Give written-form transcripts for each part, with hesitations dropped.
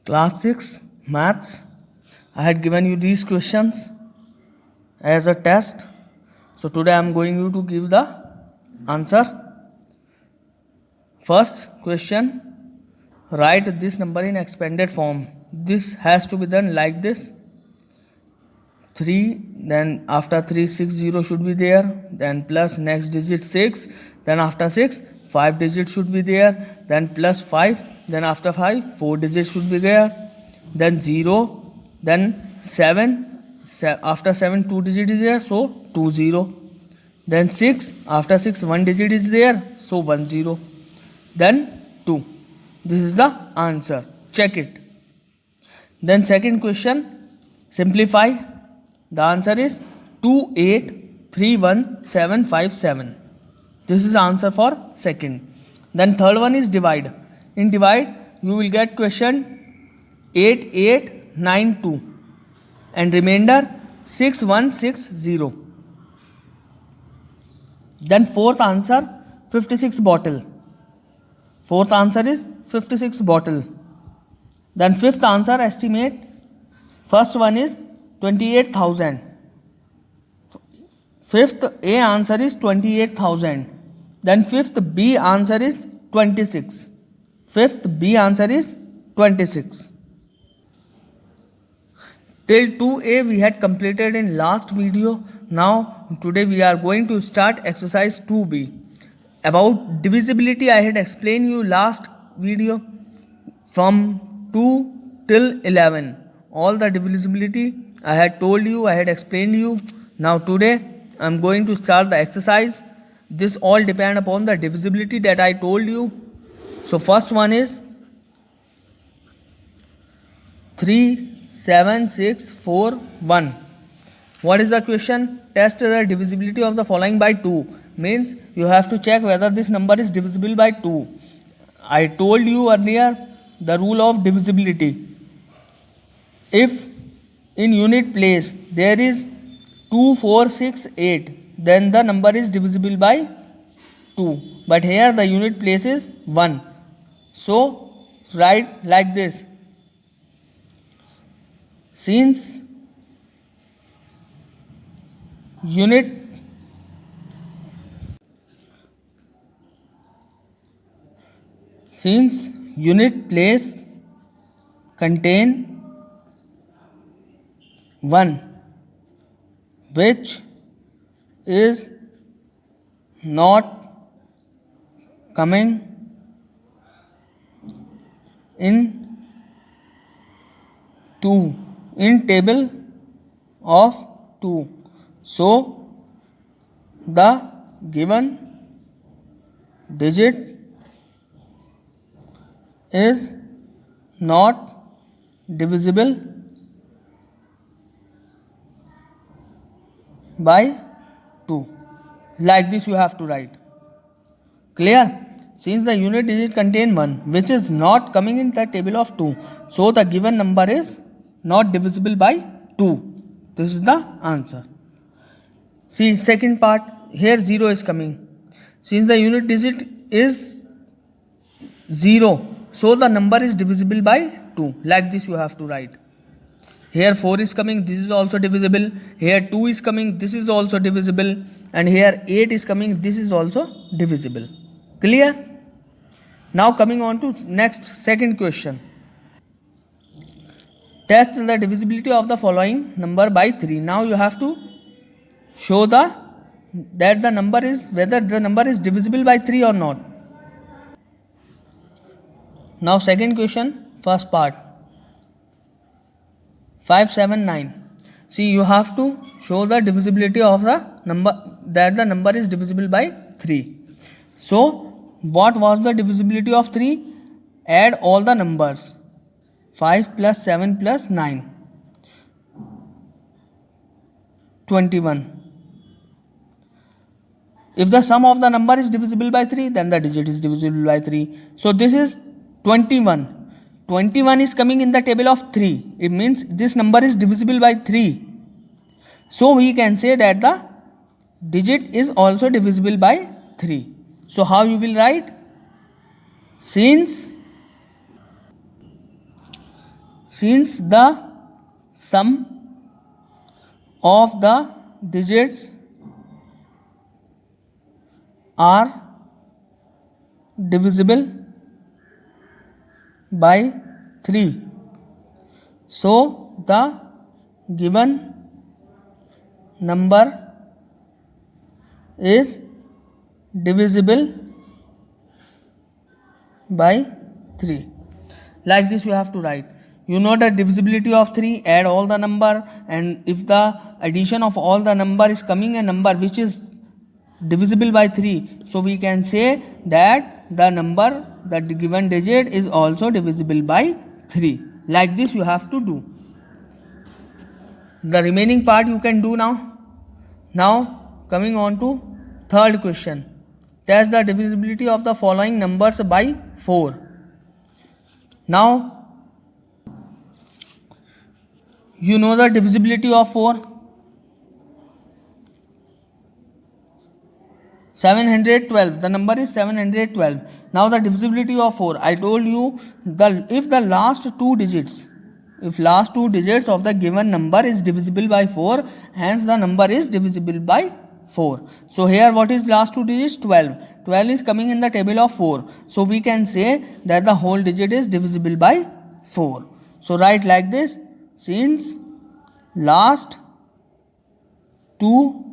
Class 6 Maths. I had given you these questions as a test. So today I am going you to give the answer. First question, write this number in expanded form. This has to be done like this. 3, then after 3 6 0 should be there, then plus next digit 6, then after 6 5 digits should be there, then plus 5, then after 5 4 digits should be there, then 0, then 7, after 7 2 digit is there, so 2 0, then 6, after 6 1 digit is there, so 1 0, then 2. This is the answer. Check it. Then second question, simplify. The answer is 2831757. This is the answer for second. Then third one is divide. In divide, you will get question 8892 and remainder 6160. Then fourth answer 56 bottle. Fourth answer is 56 bottle. Then fifth answer estimate. First one is 28,000. Fifth A answer is 28,000. Then fifth B answer is 26. Fifth B answer is 26. Till 2A we had completed in last video. Now today we are going to start exercise 2B. About divisibility I had explained you last video from 2 till 11. All the divisibility I had told you, I had explained you. Now today I am going to start the exercise. This all depend upon the divisibility that I told you. So first one is 37641. What is the question? Test the divisibility of the following by 2. Means you have to check whether this number is divisible by 2. I told you earlier the rule of divisibility. If in unit place there is 2, 4, 6, 8, then the number is divisible by 2. But here the unit place is 1. So write like this. Since unit place contain 1 which is not coming in table of 2, so the given digit is not divisible by 2. Like this you have to write. Clear? Since the unit digit contain 1 which is not coming in the table of 2, so the given number is not divisible by 2. This is the answer. See second part, here 0 is coming. Since the unit digit is 0, so the number is divisible by 2. Like this you have to write. Here 4 is coming, this is also divisible. Here 2 is coming, this is also divisible. And here 8 is coming, this is also divisible. Clear? Now coming on to next second question. Test the divisibility of the following number by 3. Now you have to show whether the number is divisible by 3 or not. Now second question, first part. 579. See, you have to show the divisibility of the number, that the number is divisible by 3. So what was the divisibility of 3? Add all the numbers. 5 plus 7 plus 9. 21. If the sum of the number is divisible by 3, then the digit is divisible by 3. So this is 21. 21 is coming in the table of 3. It means this number is divisible by 3. So we can say that the digit is also divisible by 3. So how you will write? Since since the sum of the digits are divisible by 3, so the given number is divisible by 3. Like this you have to write. You know the divisibility of 3, add all the number, and if the addition of all the number is coming a number which is divisible by 3, so we can say that the number, the given digit is also divisible by 3. Like this you have to do. The remaining part you can do now. Now coming on to third question. Test the divisibility of the following numbers by 4. Now you know the divisibility of 4. 712. The number is 712. Now the divisibility of 4. I told you if the last two digits of the given number is divisible by 4, hence the number is divisible by 4. So here what is last two digits? 12. 12 is coming in the table of 4. So we can say that the whole digit is divisible by 4. So write like this. Since last two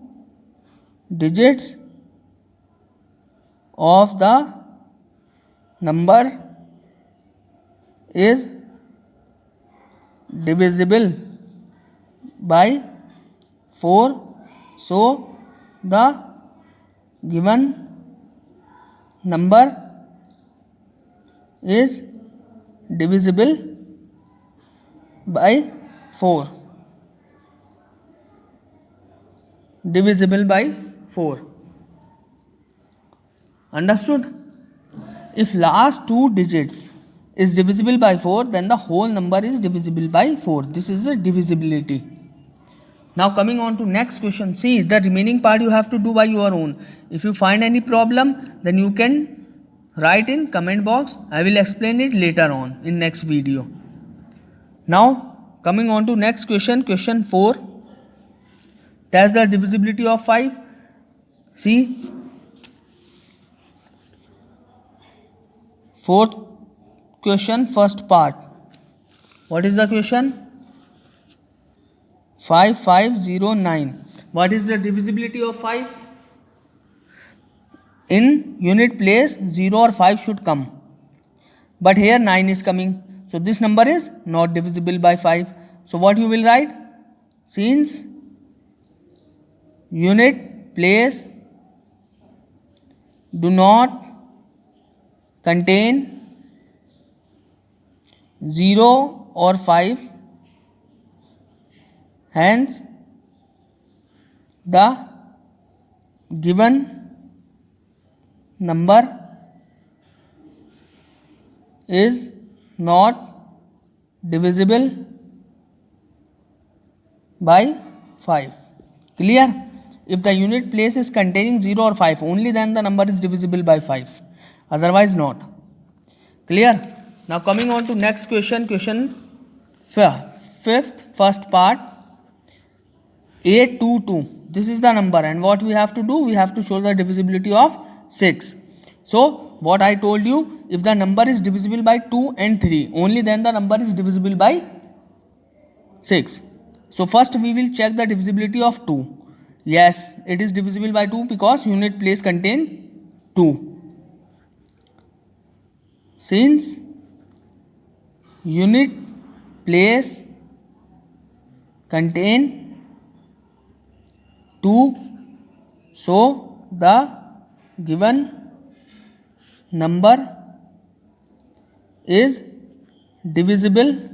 digits of the number is divisible by 4, so the given number is divisible by 4. Divisible by 4. Understood? If last two digits is divisible by 4, then the whole number is divisible by 4. This is a divisibility. Now coming on to next question. See, the remaining part you have to do by your own. If you find any problem, then you can write in comment box. I will explain it later on in next video. Now coming on to next question. Question 4. Test the divisibility of 5. See, fourth question, first part. What is the question? 5509. What is the divisibility of 5? In unit place 0 or 5 should come, but here 9 is coming, so this number is not divisible by 5. So what you will write? Since unit place do not contain 0 or 5, hence the given number is not divisible by 5. Clear? If the unit place is containing 0 or 5, only then the number is divisible by 5. Otherwise not. Clear? Now coming on to next question. Question 5th, first part. 822. This is the number, and what we have to do? We have to show the divisibility of 6. So what I told you, if the number is divisible by 2 and 3, only then the number is divisible by 6. So first we will check the divisibility of 2. Yes, it is divisible by 2 because unit place contain 2. Since unit place contain 2, so the given number is divisible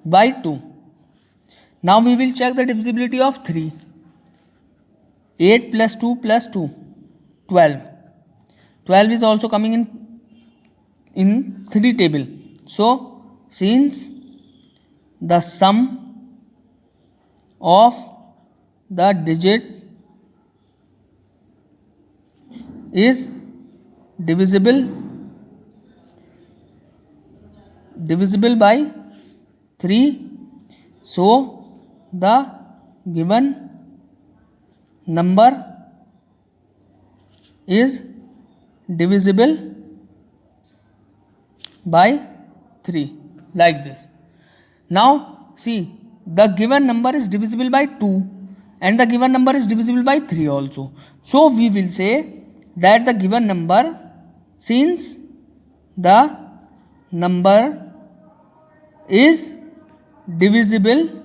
by 2. Now we will check the divisibility of 3. 8 plus 2 plus 2, 12. 12 is also coming in 3 table. So since the sum of the digit is divisible divisible by 3, so the given number is divisible by 3, like this. Now see, the given number is divisible by 2 and the given number is divisible by 3 also. So we will say that the given number, since the number is divisible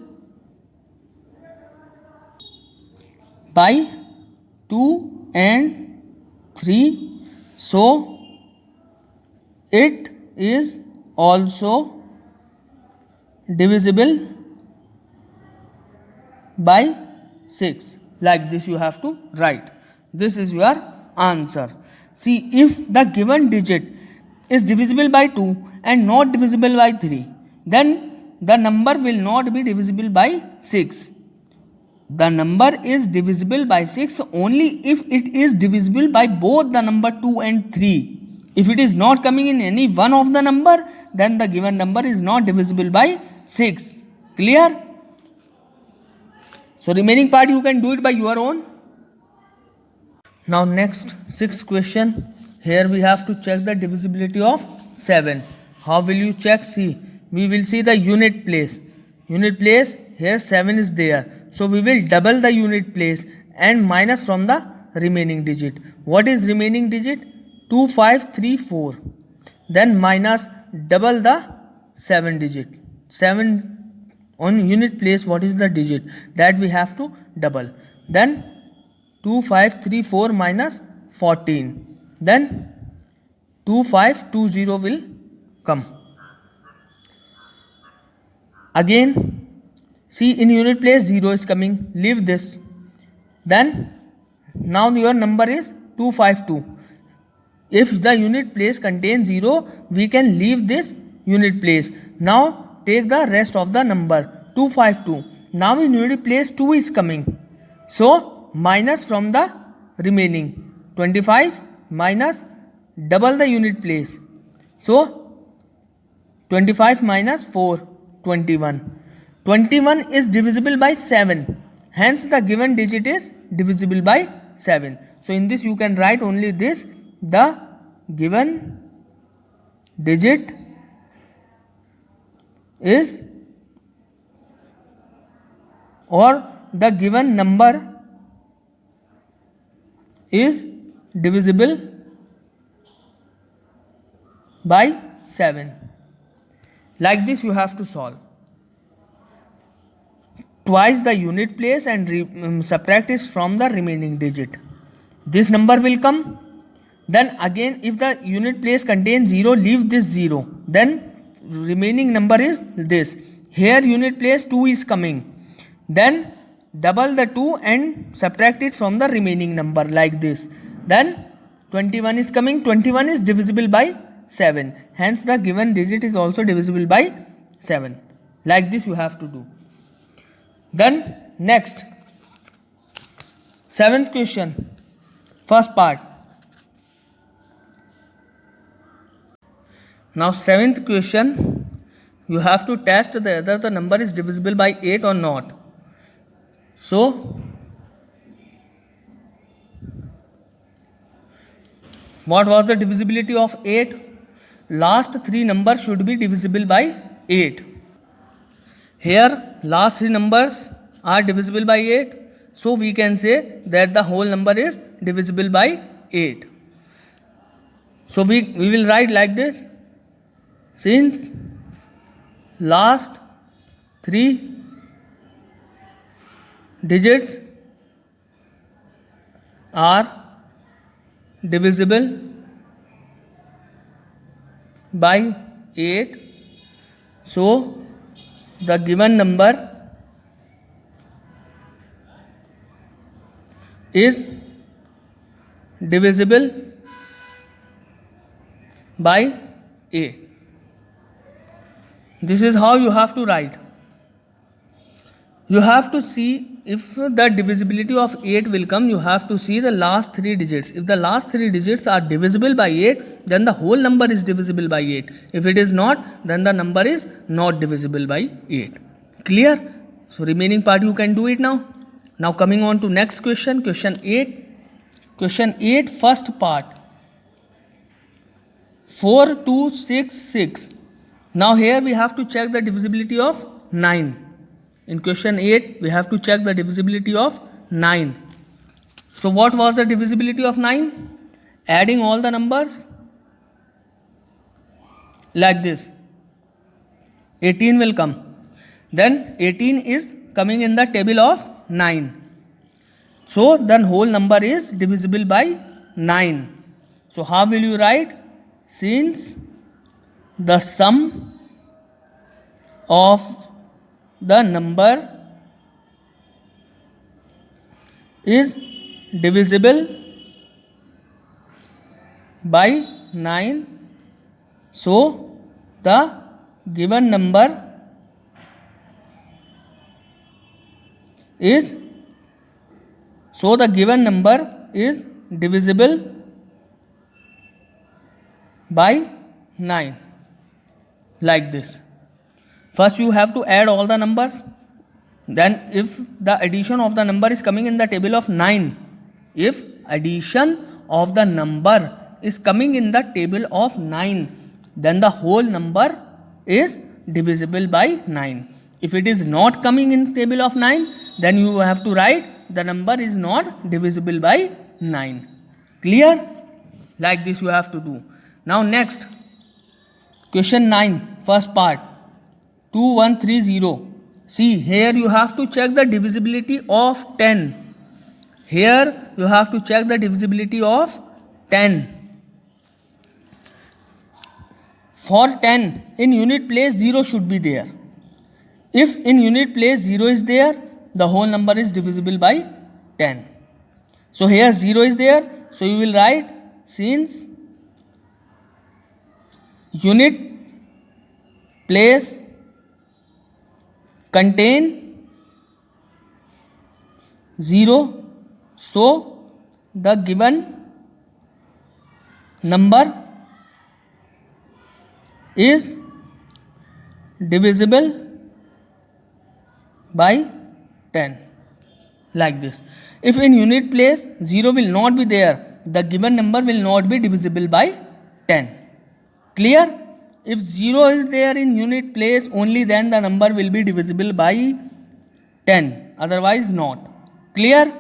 by 2 and 3, so it is also divisible by 6. Like this you have to write. This is your answer. See, if the given digit is divisible by 2 and not divisible by 3, then the number will not be divisible by 6. The number is divisible by 6 only if it is divisible by both the number 2 and 3. If it is not coming in any one of the number, then the given number is not divisible by 6. Clear? So remaining part you can do it by your own. Now next, sixth question. Here we have to check the divisibility of 7. How will you check? See, we will see the unit place. Unit place, here 7 is there. So we will double the unit place and minus from the remaining digit. What is remaining digit? 2, 5, 3, 4. Then minus double the 7 digit. 7 on unit place, what is the digit? That we have to double. Then 2, 5, 3, 4 minus 14. Then 2, 5, 2, 0 will come. Again, see, in unit place 0 is coming. Leave this. Then now your number is 252. If the unit place contains 0, we can leave this unit place. Now take the rest of the number 252. Now in unit place 2 is coming. So minus from the remaining 25 minus double the unit place. So 25 minus 4, 21. 21 is divisible by 7. Hence the given digit is divisible by 7. So in this you can write only this. The given digit is, or the given number is divisible by 7. Like this you have to solve. Twice the unit place and subtract it from the remaining digit. This number will come. Then again, if the unit place contains 0, leave this 0. Then remaining number is this. Here unit place 2 is coming. Then double the 2 and subtract it from the remaining number, like this. Then 21 is coming. 21 is divisible by 7. Hence the given digit is also divisible by 7. Like this you have to do. Then next, 7th question, first part. Now 7th question, you have to test whether the number is divisible by 8 or not. So what was the divisibility of 8? Last 3 numbers should be divisible by 8. Here last 3 numbers are divisible by 8. So we can say that the whole number is divisible by 8. So we will write like this. Since last 3 digits are divisible by 8, so the given number is divisible by 8. This is how you have to write. You have to see if the divisibility of 8 will come, you have to see the last 3 digits. If the last 3 digits are divisible by 8, then the whole number is divisible by 8. If it is not, then the number is not divisible by 8. Clear? So remaining part you can do it now. Now coming on to next question, question 8. Question 8 first part. 4, 2, 6, 6. Now here we have to check the divisibility of 9. In question 8, we have to check the divisibility of 9. So what was the divisibility of 9? Adding all the numbers like this. 18 will come. Then 18 is coming in the table of 9. So then whole number is divisible by 9. So how will you write? Since the sum of the number is divisible by 9, so the given number is divisible by 9, like this. First you have to add all the numbers. Then if the addition of the number is coming in the table of 9, if addition of the number is coming in the table of 9, then the whole number is divisible by 9. If it is not coming in table of 9, then you have to write the number is not divisible by 9. Clear? Like this you have to do. Now next, question 9 first part. 2130. See, here you have to check the divisibility of 10. Here you have to check the divisibility of 10. For 10, in unit place 0 should be there. If in unit place 0 is there, the whole number is divisible by 10. So here 0 is there, so you will write since unit place contain 0, so the given number is divisible by 10, like this. If in unit place 0 will not be there, the given number will not be divisible by 10. Clear? If 0 is there in unit place, only then the number will be divisible by 10, otherwise not. Clear?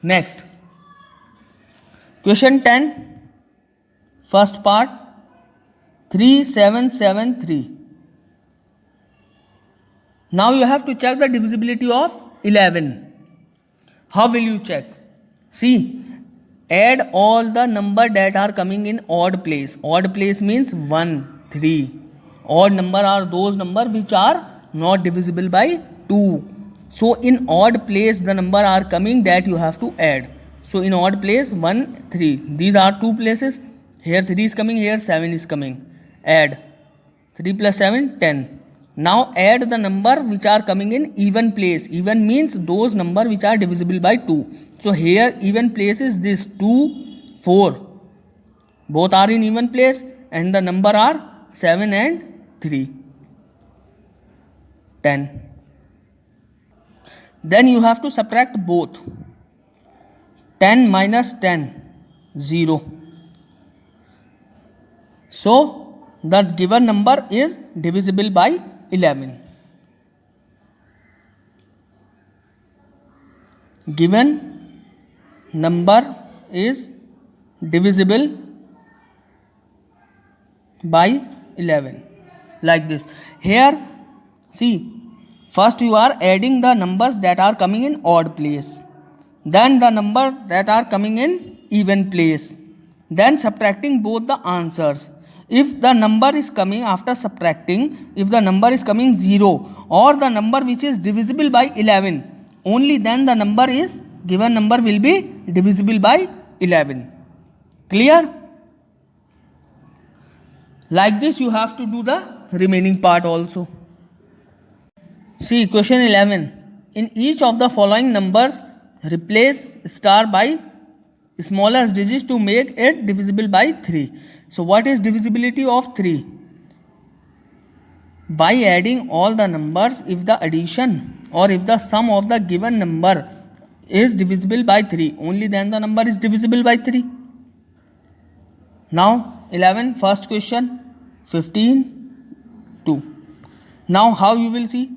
Next, question 10 first part. 3773. Now you have to check the divisibility of 11. How will you check? See, add all the number that are coming in odd place. Odd place means 1, 3. Odd number are those number which are not divisible by 2. So in odd place the number are coming that you have to add. So in odd place 1, 3. These are 2 places. Here 3 is coming, here 7 is coming. Add 3 plus 7, 10. Now add the number which are coming in even place. Even means those number which are divisible by 2. So here even place is this 2, 4. Both are in even place and the number are 7 and 3. 10. Then you have to subtract both. 10 minus 10, 0. So the given number is divisible by 11. Given number is divisible by 11, like this. Here see, first you are adding the numbers that are coming in odd place, then the number that are coming in even place, then subtracting both the answers. If the number is coming after subtracting, if the number is coming 0 or the number which is divisible by 11, only then the number is given number will be divisible by 11. Clear? Like this you have to do the remaining part also. See question 11. In each of the following numbers, replace star by smallest digit to make it divisible by 3. So what is divisibility of 3? By adding all the numbers if the addition or if the sum of the given number is divisible by 3, only then the number is divisible by 3. Now 11 first question, 15 2. Now how you will see?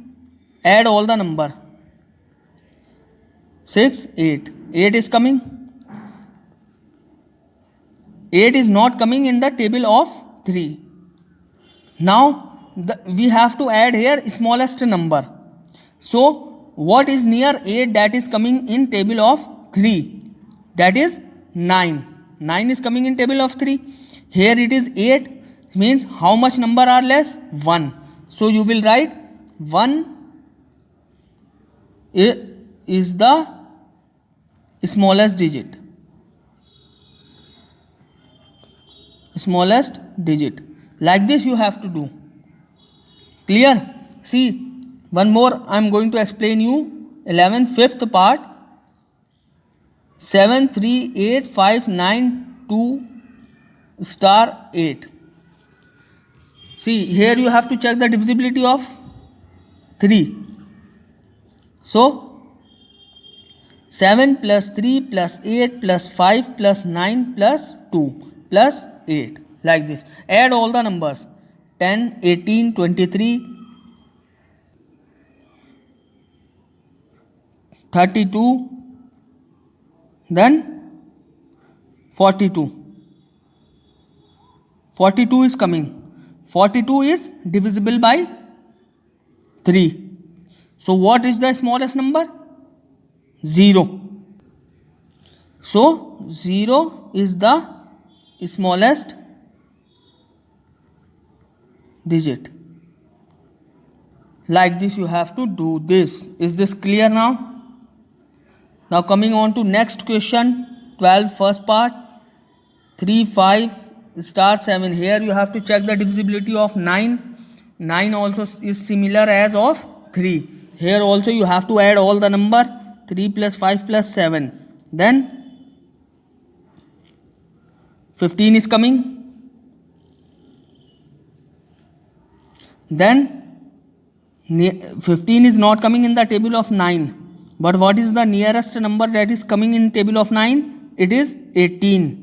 Add all the number. 6 8. 8 is coming. 8 is not coming in the table of 3. Now we have to add here smallest number. So what is near 8 that is coming in table of 3? That is 9. 9 is coming in table of 3. Here it is 8, means how much number are less? 1. So you will write 1 is the smallest digit. Smallest digit. Like this you have to do. Clear? See, one more I am going to explain you. 11 fifth part. 7 3 8 5 9 2 star 8. See, here you have to check the divisibility of 3. So 7 plus 3 plus 8 plus 5 plus 9 plus 2 plus 8, like this. Add all the numbers. 10 18 23 32, then 42. 42 is coming. 42 is divisible by 3. So what is the smallest number? 0. So 0 is the smallest digit. Like this you have to do this. Is this clear now? Now coming on to next question, 12 first part. 3 5 star 7. Here you have to check the divisibility of 9. 9 also is similar as of 3. Here also you have to add all the number. 3 plus 5 plus 7. Then 15 is coming. Then 15 is not coming in the table of 9. But what is the nearest number that is coming in table of 9? It is 18.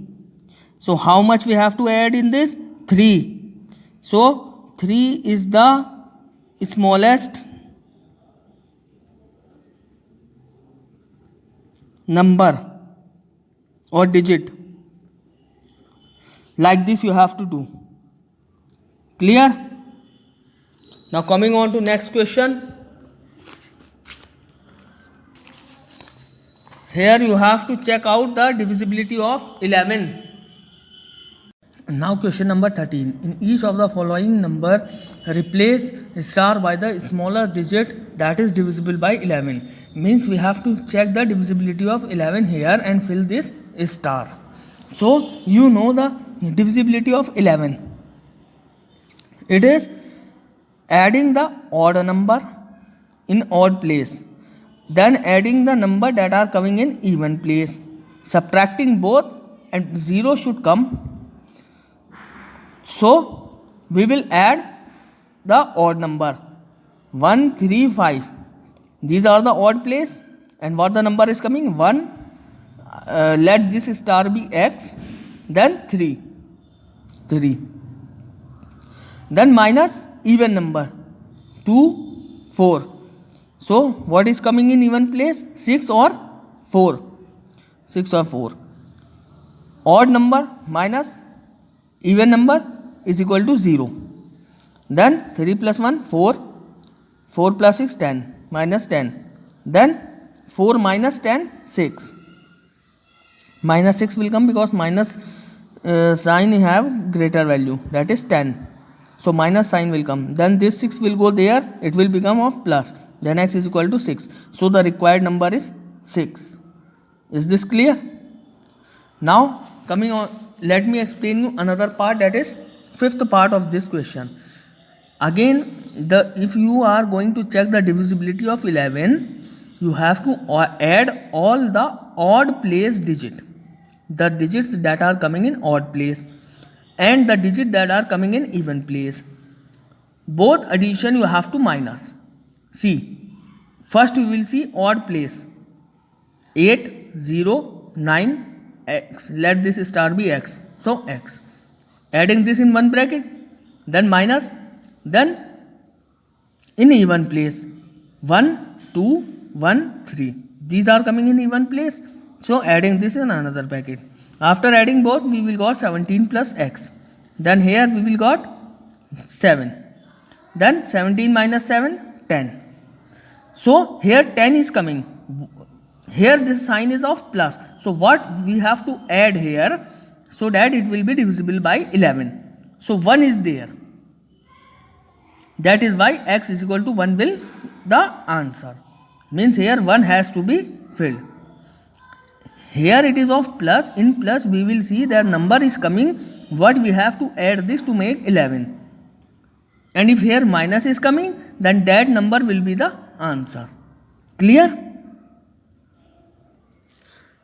So how much we have to add in this? 3. So 3 is the smallest number or digit. Like this you have to do. Clear? Now coming on to next question. Here you have to check out the divisibility of 11. Now question number 13. In each of the following number, replace star by the smaller digit that is divisible by 11. Means we have to check the divisibility of 11 here and fill this star. So you know the divisibility of 11. It is adding the odd number in odd place, then adding the number that are coming in even place, subtracting both, and 0 should come. So we will add the odd number. 1 3 5. These are the odd place, and what the number is coming? 1. Let this star be x, then 3. Then minus even number 2 4. So what is coming in even place? 6 or 4. 6 or 4. Odd number minus even number is equal to 0. Then 3 plus 1 4. 4 plus 6 10 minus 10. Then 4 minus 10 6. Minus 6 will come because minus sign have greater value, that is 10. So minus sign will come. Then this 6 will go there, it will become of plus. Then x is equal to 6. So the required number is 6. Is this clear? Now coming on, let me explain you another part, that is fifth part of this question. Again, if you are going to check the divisibility of 11, you have to add all the odd place digit, the digits that are coming in odd place and the digit that are coming in even place. Both addition you have to minus. See, first you will see odd place 8, 0, 9, x. Let this star be x. So x. Adding this in one bracket, then minus, then in even place 1, 2, 1, 3. These are coming in even place. So adding this in another bracket. After adding both, we will got 17 plus x. Then here we will got 7. Then 17 minus 7, 10. So here 10 is coming. Here this sign is of plus. So what we have to add here so that it will be divisible by 11. So 1 is there. That is why x is equal to 1 will the answer. Means here 1 has to be filled. Here it is of plus. In plus we will see their number is coming. What we have to add this to make 11. And if here minus is coming, then that number will be the answer. Clear?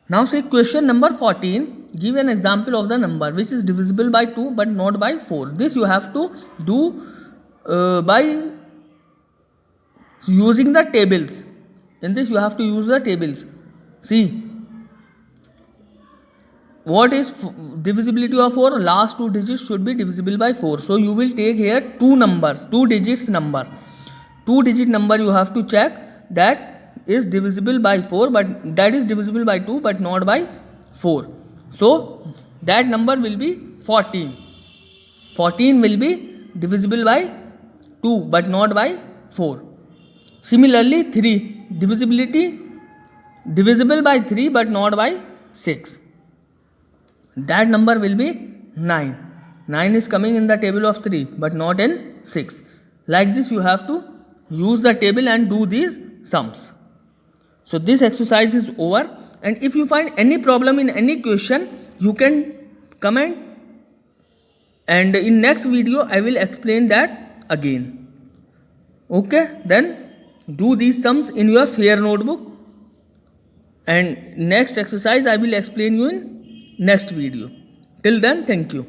Now say question number 14. Give an example of the number which is divisible by 2 but not by 4. This you have to do by using the tables. In this you have to use the tables. See, what is divisibility of 4? Last two digits should be divisible by 4. So you will take here two numbers, 2 digits number. 2 digit number you have to check that is divisible by 4 but that is divisible by 2 but not by 4. So that number will be 14. 14 will be divisible by 2 but not by 4. Similarly 3 divisibility divisible by 3 but not by 6. That number will be 9. 9 is coming in the table of 3 but not in 6. Like this you have to use the table and do these sums. So this exercise is over, and if you find any problem in any question you can comment, and in next video I will explain that again. Okay, then do these sums in your fair notebook, and next exercise I will explain you in next video. Till then, thank you.